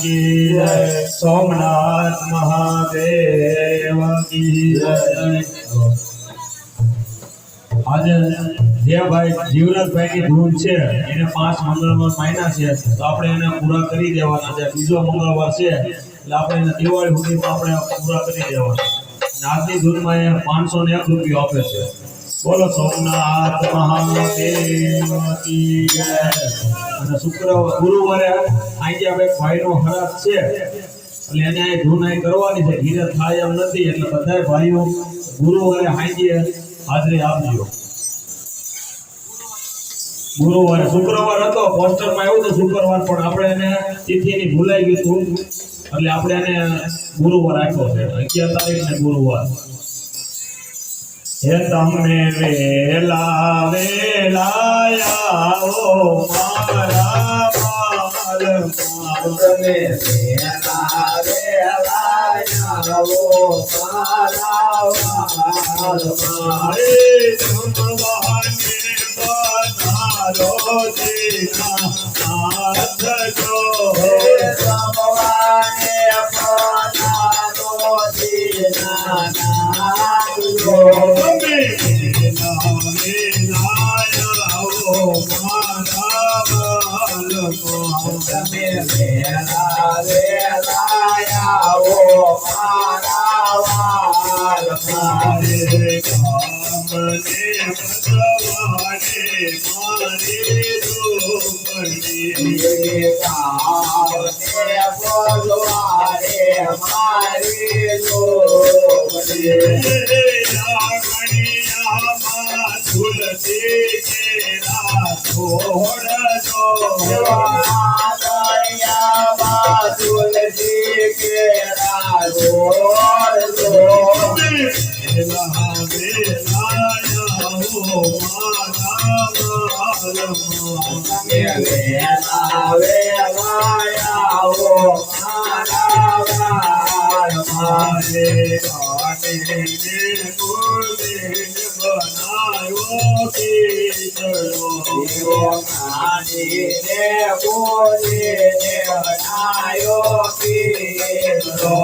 की जय। सोमनाथ महादेव की जय। आज જે ભાઈ જીવરાજભાઈ ની ધૂન છે એને 5 મંગળવાર માયના છે તો આપણે એને પૂરા કરી દેવાના છે। બીજો મંગળવાર છે એટલે આપણે એને દિવાળી સુધીમાં આપણે પૂરા કરી દેવાના। આજની ધૂનમાં એ 501 રૂપિયા આપે છે। બોલો સોમનાથ મહાદેવ કી જય। અને ગુરુવારે આજે આપણે ભાઈનો હરાજ છે એટલે એને આ ધૂન કરવાની છે। ધીરે થાય એમ નથી એટલે બધા ભાઈઓ ગુરુવારે આજે હાજરી આપજો। ગુરુવારે શુક્રવાર હતો પોસ્ટરમાં આવ્યું તો શુક્રવાર પણ આપણે એને તિથિની ભૂલાઈ ગયું હતું એટલે આપણે એને ગુરુવાર રાખ્યો છે 11 તારીખને ગુરુવાર। હે તમે વેલા વેલા આવો મારા માલ તમે વેલા વેલા આવો મારા માલ મારે જમવાને બનારો દીના હાથ જો સમવાને બનારો દીના નાથ જો તમે વેલા વેલા આવો મારા માલ તમે વેલા વેલા આવો મારા વાલ મારે કામને ભગવાને મારી રૂપણી ગાવને બોલવારે મારી લોકડી રાગણિયામાં તુલસી કેરા છોડજો દરિયામાં તુલસી કેરા જોડજો વેલા વેલાયાઓ મારા માલમાં તમે વેલા વેલા આવો મારા વાલ મારે કાઢીને ગુરુદેવ બનાવ્યો કીધડો નાડીને બોલીને બનાયો પીરો